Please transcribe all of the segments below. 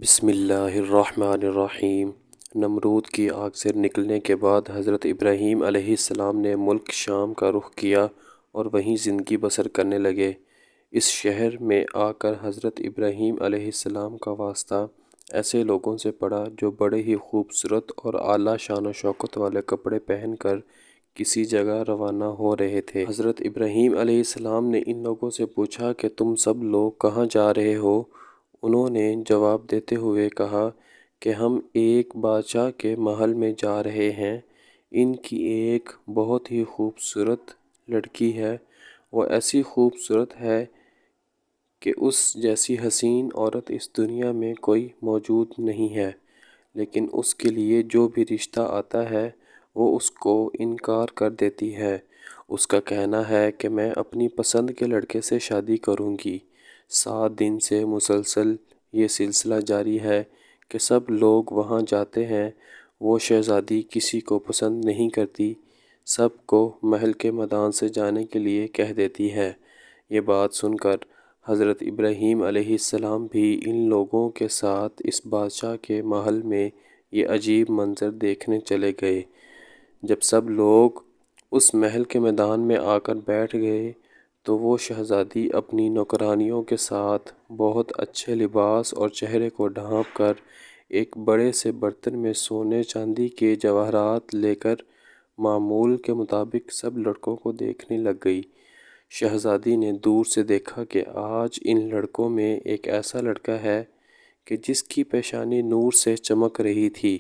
بسم اللہ الرحمن الرحیم۔ نمرود کی آگ سے نکلنے کے بعد حضرت ابراہیم علیہ السلام نے ملک شام کا رخ کیا اور وہیں زندگی بسر کرنے لگے۔ اس شہر میں آ کر حضرت ابراہیم علیہ السلام کا واسطہ ایسے لوگوں سے پڑا جو بڑے ہی خوبصورت اور اعلیٰ شان و شوکت والے کپڑے پہن کر کسی جگہ روانہ ہو رہے تھے۔ حضرت ابراہیم علیہ السلام نے ان لوگوں سے پوچھا کہ تم سب لوگ کہاں جا رہے ہو؟ انہوں نے جواب دیتے ہوئے کہا کہ ہم ایک بادشاہ کے محل میں جا رہے ہیں۔ ان کی ایک بہت ہی خوبصورت لڑکی ہے، وہ ایسی خوبصورت ہے کہ اس جیسی حسین عورت اس دنیا میں کوئی موجود نہیں ہے، لیکن اس کے لیے جو بھی رشتہ آتا ہے وہ اس کو انکار کر دیتی ہے۔ اس کا کہنا ہے کہ میں اپنی پسند کے لڑکے سے شادی کروں گی۔ 7 دن سے مسلسل یہ سلسلہ جاری ہے کہ سب لوگ وہاں جاتے ہیں۔ وہ شہزادی کسی کو پسند نہیں کرتی، سب کو محل کے میدان سے جانے کے لیے کہہ دیتی ہے۔ یہ بات سن کر حضرت ابراہیم علیہ السلام بھی ان لوگوں کے ساتھ اس بادشاہ کے محل میں یہ عجیب منظر دیکھنے چلے گئے۔ جب سب لوگ اس محل کے میدان میں آ کر بیٹھ گئے تو وہ شہزادی اپنی نوکرانیوں کے ساتھ بہت اچھے لباس اور چہرے کو ڈھانپ کر ایک بڑے سے برتن میں سونے چاندی کے جواہرات لے کر معمول کے مطابق سب لڑکوں کو دیکھنے لگ گئی۔ شہزادی نے دور سے دیکھا کہ آج ان لڑکوں میں ایک ایسا لڑکا ہے کہ جس کی پیشانی نور سے چمک رہی تھی۔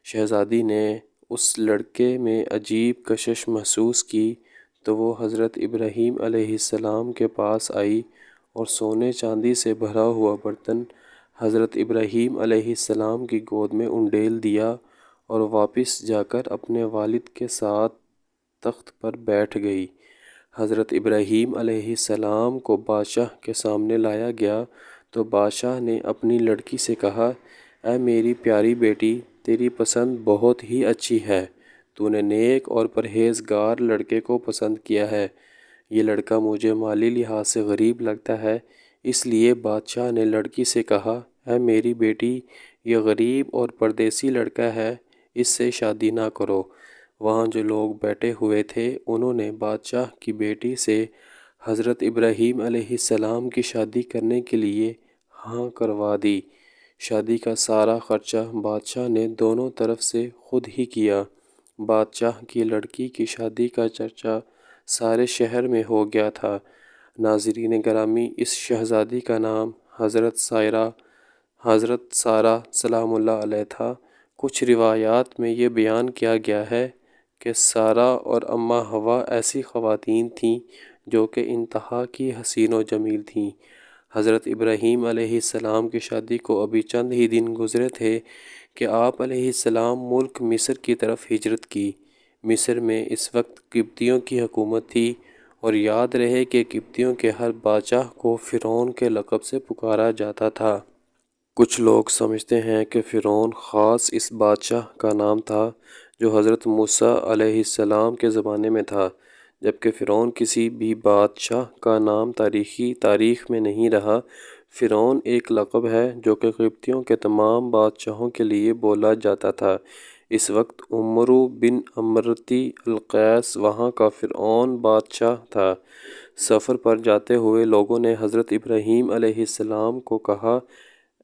شہزادی نے اس لڑکے میں عجیب کشش محسوس کی تو وہ حضرت ابراہیم علیہ السلام کے پاس آئی اور سونے چاندی سے بھرا ہوا برتن حضرت ابراہیم علیہ السلام کی گود میں انڈیل دیا اور واپس جا کر اپنے والد کے ساتھ تخت پر بیٹھ گئی۔ حضرت ابراہیم علیہ السلام کو بادشاہ کے سامنے لایا گیا تو بادشاہ نے اپنی لڑکی سے کہا، اے میری پیاری بیٹی، تیری پسند بہت ہی اچھی ہے۔ تو نے نیک اور پرہیزگار لڑکے کو پسند کیا ہے۔ یہ لڑکا مجھے مالی لحاظ سے غریب لگتا ہے، اس لیے بادشاہ نے لڑکی سے کہا، اے میری بیٹی، یہ غریب اور پردیسی لڑکا ہے، اس سے شادی نہ کرو۔ وہاں جو لوگ بیٹھے ہوئے تھے انہوں نے بادشاہ کی بیٹی سے حضرت ابراہیم علیہ السلام کی شادی کرنے کے لیے ہاں کروا دی۔ شادی کا سارا خرچہ بادشاہ نے دونوں طرف سے خود ہی کیا۔ بادشاہ کی لڑکی کی شادی کا چرچا سارے شہر میں ہو گیا تھا۔ ناظرین گرامی، اس شہزادی کا نام حضرت سارہ سلام اللہ علیہ تھا۔ کچھ روایات میں یہ بیان کیا گیا ہے کہ سارہ اور اماں حوا ایسی خواتین تھیں جو کہ انتہا کی حسین و جمیل تھیں۔ حضرت ابراہیم علیہ السلام کی شادی کو ابھی چند ہی دن گزرے تھے کہ آپ علیہ السلام ملک مصر کی طرف ہجرت کی۔ مصر میں اس وقت قبطیوں کی حکومت تھی اور یاد رہے کہ قبطیوں کے ہر بادشاہ کو فرعون کے لقب سے پکارا جاتا تھا۔ کچھ لوگ سمجھتے ہیں کہ فرعون خاص اس بادشاہ کا نام تھا جو حضرت موسیٰ علیہ السلام کے زمانے میں تھا، جبکہ فرعون کسی بھی بادشاہ کا نام تاریخ میں نہیں رہا۔ فرعون ایک لقب ہے جو کہ قبطیوں کے تمام بادشاہوں کے لیے بولا جاتا تھا۔ اس وقت عمرو بن امرتی القیس وہاں کا فرعون بادشاہ تھا۔ سفر پر جاتے ہوئے لوگوں نے حضرت ابراہیم علیہ السلام کو کہا،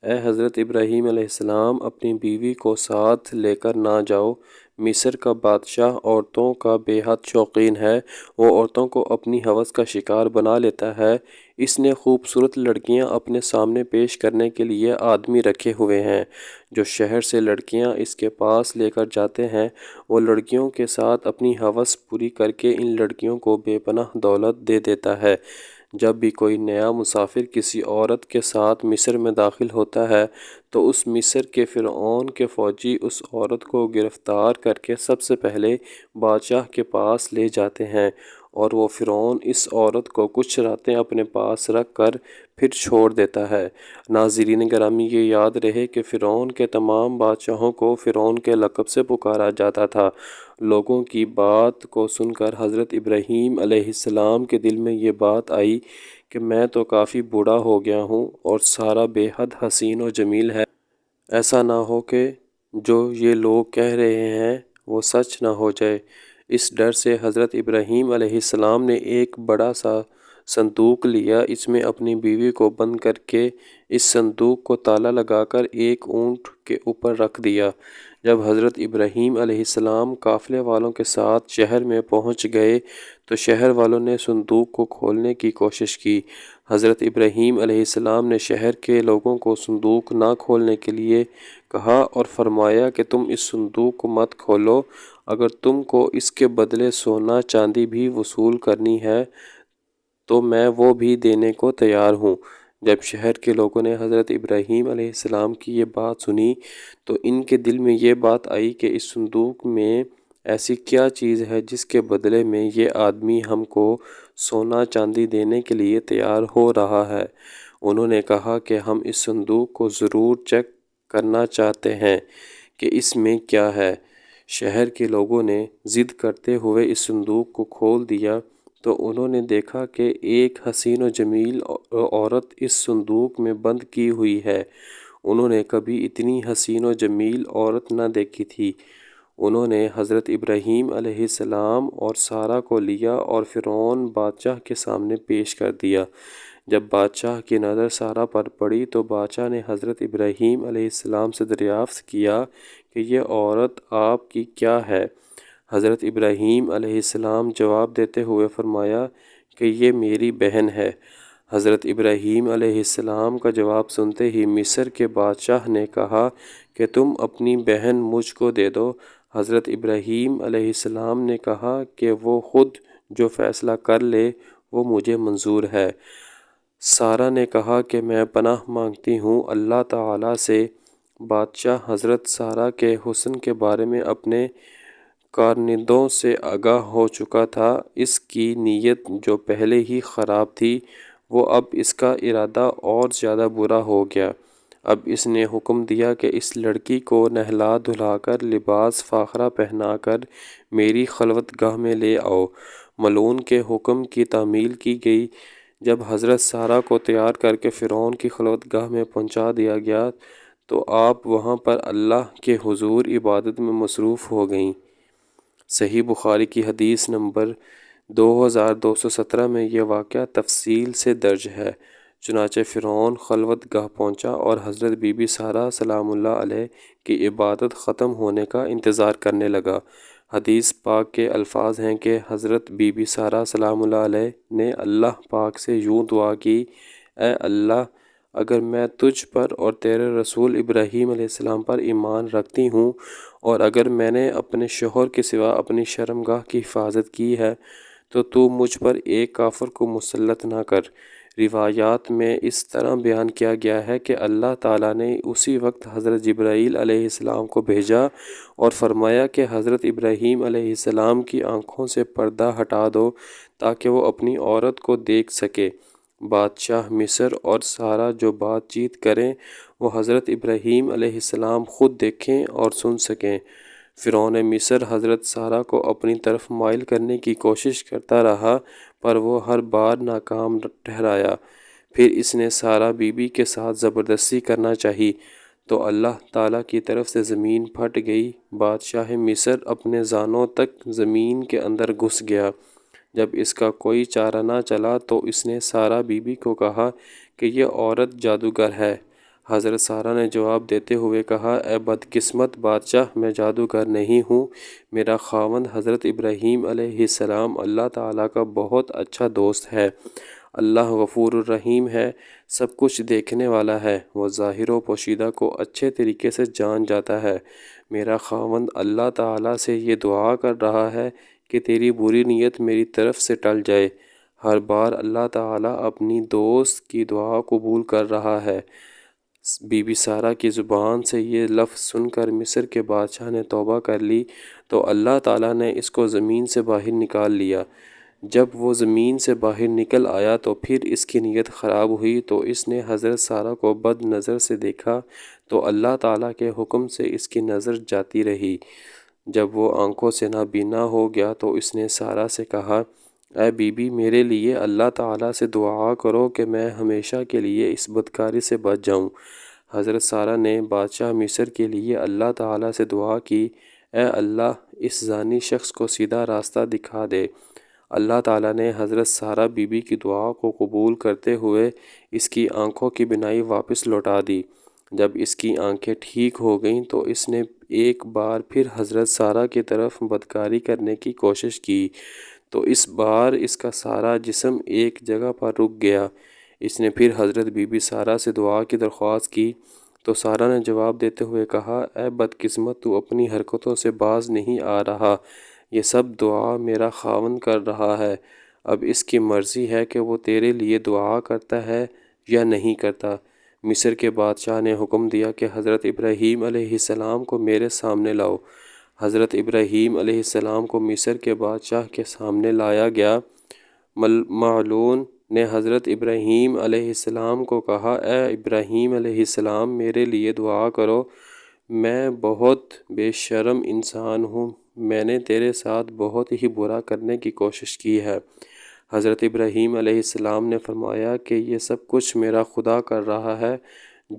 اے حضرت ابراہیم علیہ السلام، اپنی بیوی کو ساتھ لے کر نہ جاؤ۔ مصر کا بادشاہ عورتوں کا بے حد شوقین ہے، وہ عورتوں کو اپنی ہوس کا شکار بنا لیتا ہے۔ اس نے خوبصورت لڑکیاں اپنے سامنے پیش کرنے کے لیے آدمی رکھے ہوئے ہیں۔ جو شہر سے لڑکیاں اس کے پاس لے کر جاتے ہیں وہ لڑکیوں کے ساتھ اپنی ہوس پوری کر کے ان لڑکیوں کو بے پناہ دولت دے دیتا ہے۔ جب بھی کوئی نیا مسافر کسی عورت کے ساتھ مصر میں داخل ہوتا ہے تو اس مصر کے فرعون کے فوجی اس عورت کو گرفتار کر کے سب سے پہلے بادشاہ کے پاس لے جاتے ہیں اور وہ فرعون اس عورت کو کچھ راتیں اپنے پاس رکھ کر پھر چھوڑ دیتا ہے۔ ناظرین گرامی، یہ یاد رہے کہ فرعون کے تمام بادشاہوں کو فرعون کے لقب سے پکارا جاتا تھا۔ لوگوں کی بات کو سن کر حضرت ابراہیم علیہ السلام کے دل میں یہ بات آئی کہ میں تو کافی بوڑھا ہو گیا ہوں اور سارہ بے حد حسین و جمیل ہے۔ ایسا نہ ہو کہ جو یہ لوگ کہہ رہے ہیں وہ سچ نہ ہو جائے۔ اس ڈر سے حضرت ابراہیم علیہ السلام نے ایک بڑا سا صندوق لیا، اس میں اپنی بیوی کو بند کر کے اس صندوق کو تالا لگا کر ایک اونٹ کے اوپر رکھ دیا۔ جب حضرت ابراہیم علیہ السلام قافلے والوں کے ساتھ شہر میں پہنچ گئے تو شہر والوں نے صندوق کو کھولنے کی کوشش کی۔ حضرت ابراہیم علیہ السلام نے شہر کے لوگوں کو صندوق نہ کھولنے کے لیے کہا اور فرمایا کہ تم اس صندوق کو مت کھولو، اگر تم کو اس کے بدلے سونا چاندی بھی وصول کرنی ہے تو میں وہ بھی دینے کو تیار ہوں۔ جب شہر کے لوگوں نے حضرت ابراہیم علیہ السلام کی یہ بات سنی تو ان کے دل میں یہ بات آئی کہ اس صندوق میں ایسی کیا چیز ہے جس کے بدلے میں یہ آدمی ہم کو سونا چاندی دینے کے لیے تیار ہو رہا ہے۔ انہوں نے کہا کہ ہم اس صندوق کو ضرور چیک کرنا چاہتے ہیں کہ اس میں کیا ہے۔ شہر کے لوگوں نے ضد کرتے ہوئے اس صندوق کو کھول دیا تو انہوں نے دیکھا کہ ایک حسین و جمیل عورت اس صندوق میں بند کی ہوئی ہے۔ انہوں نے کبھی اتنی حسین و جمیل عورت نہ دیکھی تھی۔ انہوں نے حضرت ابراہیم علیہ السلام اور سارہ کو لیا اور فرعون بادشاہ کے سامنے پیش کر دیا۔ جب بادشاہ کی نظر سارہ پر پڑی تو بادشاہ نے حضرت ابراہیم علیہ السلام سے دریافت کیا کہ یہ عورت آپ کی کیا ہے؟ حضرت ابراہیم علیہ السلام جواب دیتے ہوئے فرمایا کہ یہ میری بہن ہے۔ حضرت ابراہیم علیہ السلام کا جواب سنتے ہی مصر کے بادشاہ نے کہا کہ تم اپنی بہن مجھ کو دے دو۔ حضرت ابراہیم علیہ السلام نے کہا کہ وہ خود جو فیصلہ کر لے وہ مجھے منظور ہے۔ سارہ نے کہا کہ میں پناہ مانگتی ہوں اللہ تعالیٰ سے۔ بادشاہ حضرت سارہ کے حسن کے بارے میں اپنے کارندوں سے آگاہ ہو چکا تھا۔ اس کی نیت جو پہلے ہی خراب تھی وہ اب اس کا ارادہ اور زیادہ برا ہو گیا۔ اب اس نے حکم دیا کہ اس لڑکی کو نہلا دھلا کر لباس فاخرہ پہنا کر میری خلوت گاہ میں لے آؤ۔ ملعون کے حکم کی تعمیل کی گئی۔ جب حضرت سارہ کو تیار کر کے فرعون کی خلوت گاہ میں پہنچا دیا گیا تو آپ وہاں پر اللہ کے حضور عبادت میں مصروف ہو گئیں۔ صحیح بخاری کی حدیث نمبر 2217 میں یہ واقعہ تفصیل سے درج ہے۔ چنانچہ فرعون خلوت گاہ پہنچا اور حضرت بی بی سارہ سلام اللہ علیہ کی عبادت ختم ہونے کا انتظار کرنے لگا۔ حدیث پاک کے الفاظ ہیں کہ حضرت بی بی سارہ سلام اللہ علیہ نے اللہ پاک سے یوں دعا کی، اے اللہ، اگر میں تجھ پر اور تیرے رسول ابراہیم علیہ السلام پر ایمان رکھتی ہوں اور اگر میں نے اپنے شوہر کے سوا اپنی شرمگاہ کی حفاظت کی ہے تو مجھ پر ایک کافر کو مسلط نہ کر۔ روایات میں اس طرح بیان کیا گیا ہے کہ اللہ تعالیٰ نے اسی وقت حضرت جبرائیل علیہ السلام کو بھیجا اور فرمایا کہ حضرت ابراہیم علیہ السلام کی آنکھوں سے پردہ ہٹا دو تاکہ وہ اپنی عورت کو دیکھ سکے۔ بادشاہ مصر اور سارہ جو بات چیت کریں وہ حضرت ابراہیم علیہ السلام خود دیکھیں اور سن سکیں۔ فرعون مصر حضرت سارہ کو اپنی طرف مائل کرنے کی کوشش کرتا رہا پر وہ ہر بار ناکام ٹھہرایا۔ پھر اس نے سارہ بی بی کے ساتھ زبردستی کرنا چاہی تو اللہ تعالیٰ کی طرف سے زمین پھٹ گئی۔ بادشاہ مصر اپنے زانوں تک زمین کے اندر گھس گیا۔ جب اس کا کوئی چارہ نہ چلا تو اس نے سارہ بی بی کو کہا کہ یہ عورت جادوگر ہے۔ حضرت سارہ نے جواب دیتے ہوئے کہا، اے بدقسمت بادشاہ، میں جادوگر نہیں ہوں، میرا خاوند حضرت ابراہیم علیہ السلام اللہ تعالیٰ کا بہت اچھا دوست ہے۔ اللہ غفور الرحیم ہے، سب کچھ دیکھنے والا ہے، وہ ظاہر و پوشیدہ کو اچھے طریقے سے جان جاتا ہے۔ میرا خاوند اللہ تعالیٰ سے یہ دعا کر رہا ہے کہ تیری بری نیت میری طرف سے ٹل جائے۔ ہر بار اللہ تعالیٰ اپنی دوست کی دعا قبول کر رہا ہے۔ بی بی سارہ کی زبان سے یہ لفظ سن کر مصر کے بادشاہ نے توبہ کر لی تو اللہ تعالیٰ نے اس کو زمین سے باہر نکال لیا۔ جب وہ زمین سے باہر نکل آیا تو پھر اس کی نیت خراب ہوئی تو اس نے حضرت سارہ کو بد نظر سے دیکھا تو اللہ تعالیٰ کے حکم سے اس کی نظر جاتی رہی۔ جب وہ آنکھوں سے نابینا ہو گیا تو اس نے سارہ سے کہا، اے بی بی، میرے لیے اللہ تعالیٰ سے دعا کرو کہ میں ہمیشہ کے لیے اس بدکاری سے بچ جاؤں۔ حضرت سارہ نے بادشاہ مصر کے لیے اللہ تعالیٰ سے دعا کی، اے اللہ اس زانی شخص کو سیدھا راستہ دکھا دے۔ اللہ تعالیٰ نے حضرت سارہ بی بی کی دعا کو قبول کرتے ہوئے اس کی آنکھوں کی بینائی واپس لوٹا دی۔ جب اس کی آنکھیں ٹھیک ہو گئیں تو اس نے ایک بار پھر حضرت سارہ کی طرف بدکاری کرنے کی کوشش کی، تو اس بار اس کا سارا جسم ایک جگہ پر رک گیا۔ اس نے پھر حضرت بی بی سارہ سے دعا کی درخواست کی تو سارہ نے جواب دیتے ہوئے کہا، اے بدقسمت، تو اپنی حرکتوں سے باز نہیں آ رہا، یہ سب دعا میرا خاوند کر رہا ہے، اب اس کی مرضی ہے کہ وہ تیرے لیے دعا کرتا ہے یا نہیں کرتا۔ مصر کے بادشاہ نے حکم دیا کہ حضرت ابراہیم علیہ السلام کو میرے سامنے لاؤ۔ حضرت ابراہیم علیہ السلام کو مصر کے بادشاہ کے سامنے لایا گیا۔ معلون نے حضرت ابراہیم علیہ السلام کو کہا، اے ابراہیم علیہ السلام، میرے لیے دعا کرو، میں بہت بے شرم انسان ہوں، میں نے تیرے ساتھ بہت ہی برا کرنے کی کوشش کی ہے۔ حضرت ابراہیم علیہ السلام نے فرمایا کہ یہ سب کچھ میرا خدا کر رہا ہے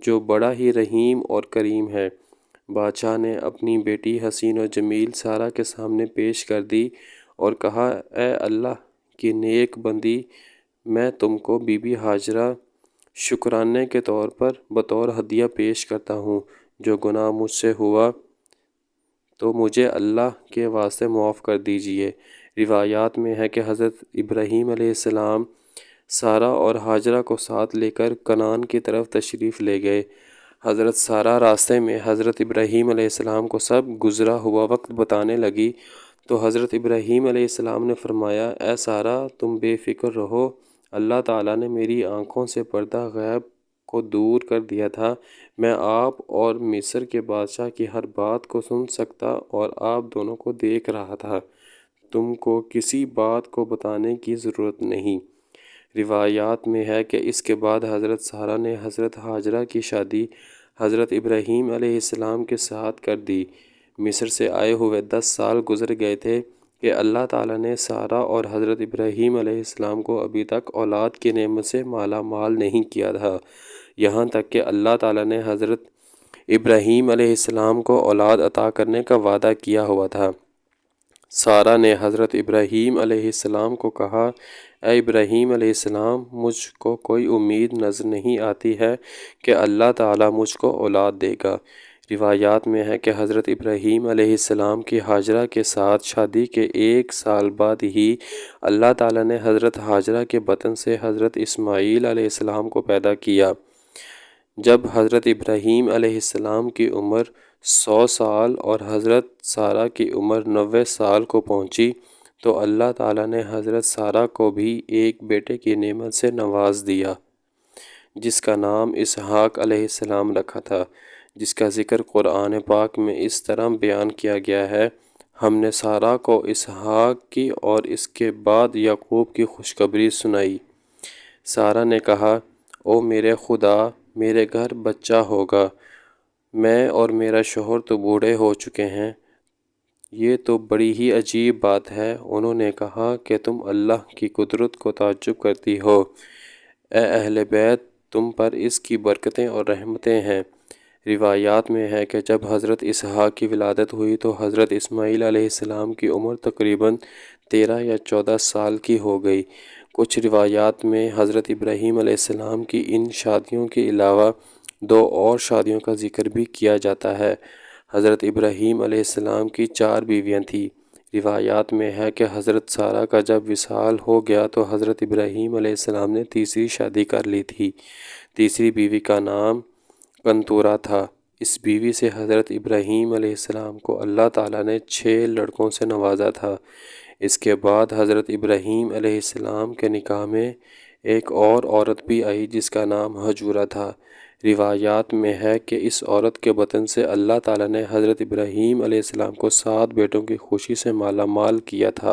جو بڑا ہی رحیم اور کریم ہے۔ بادشاہ نے اپنی بیٹی حسین و جمیل سارہ کے سامنے پیش کر دی اور کہا، اے اللہ کی نیک بندی، میں تم کو بی بی ہاجرہ شکرانے کے طور پر بطور ہدیہ پیش کرتا ہوں، جو گناہ مجھ سے ہوا تو مجھے اللہ کے واسطے معاف کر دیجئے۔ روایات میں ہے کہ حضرت ابراہیم علیہ السلام سارہ اور ہاجرہ کو ساتھ لے کر کنعان کی طرف تشریف لے گئے۔ حضرت سارہ راستے میں حضرت ابراہیم علیہ السلام کو سب گزرا ہوا وقت بتانے لگی تو حضرت ابراہیم علیہ السلام نے فرمایا، اے سارہ، تم بے فکر رہو، اللہ تعالیٰ نے میری آنکھوں سے پردہ غیب کو دور کر دیا تھا، میں آپ اور مصر کے بادشاہ کی ہر بات کو سن سکتا اور آپ دونوں کو دیکھ رہا تھا، تم کو کسی بات کو بتانے کی ضرورت نہیں۔ روایات میں ہے کہ اس کے بعد حضرت سارہ نے حضرت ہاجرہ کی شادی حضرت ابراہیم علیہ السلام کے ساتھ کر دی۔ مصر سے آئے ہوئے 10 سال گزر گئے تھے کہ اللہ تعالیٰ نے سارہ اور حضرت ابراہیم علیہ السلام کو ابھی تک اولاد کی نعمت سے مالا مال نہیں کیا تھا، یہاں تک کہ اللہ تعالیٰ نے حضرت ابراہیم علیہ السلام کو اولاد عطا کرنے کا وعدہ کیا ہوا تھا۔ سارہ نے حضرت ابراہیم علیہ السلام کو کہا، اے ابراہیم علیہ السلام، مجھ کو کوئی امید نظر نہیں آتی ہے کہ اللہ تعالیٰ مجھ کو اولاد دے گا۔ روایات میں ہے کہ حضرت ابراہیم علیہ السلام کی ہاجرہ کے ساتھ شادی کے 1 سال بعد ہی اللہ تعالیٰ نے حضرت ہاجرہ کے بطن سے حضرت اسماعیل علیہ السلام کو پیدا کیا۔ جب حضرت ابراہیم علیہ السلام کی عمر 100 سال اور حضرت سارہ کی عمر 90 سال کو پہنچی تو اللہ تعالیٰ نے حضرت سارہ کو بھی ایک بیٹے کی نعمت سے نواز دیا جس کا نام اسحاق علیہ السلام رکھا تھا، جس کا ذکر قرآن پاک میں اس طرح بیان کیا گیا ہے، ہم نے سارہ کو اسحاق کی اور اس کے بعد یعقوب کی خوشخبری سنائی۔ سارہ نے کہا، او میرے خدا، میرے گھر بچہ ہوگا، میں اور میرا شوہر تو بوڑھے ہو چکے ہیں، یہ تو بڑی ہی عجیب بات ہے۔ انہوں نے کہا کہ تم اللہ کی قدرت کو تعجب کرتی ہو، اے اہل بیت، تم پر اس کی برکتیں اور رحمتیں ہیں۔ روایات میں ہے کہ جب حضرت اسحاق کی ولادت ہوئی تو حضرت اسماعیل علیہ السلام کی عمر تقریباً 13 یا 14 سال کی ہو گئی۔ کچھ روایات میں حضرت ابراہیم علیہ السلام کی ان شادیوں کے علاوہ 2 اور شادیوں کا ذکر بھی کیا جاتا ہے۔ حضرت ابراہیم علیہ السلام کی 4 بیویاں تھیں۔ روایات میں ہے کہ حضرت سارہ کا جب وصال ہو گیا تو حضرت ابراہیم علیہ السلام نے تیسری شادی کر لی تھی۔ تیسری بیوی کا نام کنتورہ تھا۔ اس بیوی سے حضرت ابراہیم علیہ السلام کو اللہ تعالیٰ نے 6 لڑکوں سے نوازا تھا۔ اس کے بعد حضرت ابراہیم علیہ السلام کے نکاح میں ایک اور عورت بھی آئی جس کا نام حجورہ تھا۔ روایات میں ہے کہ اس عورت کے بطن سے اللہ تعالیٰ نے حضرت ابراہیم علیہ السلام کو 7 بیٹوں کی خوشی سے مالا مال کیا تھا۔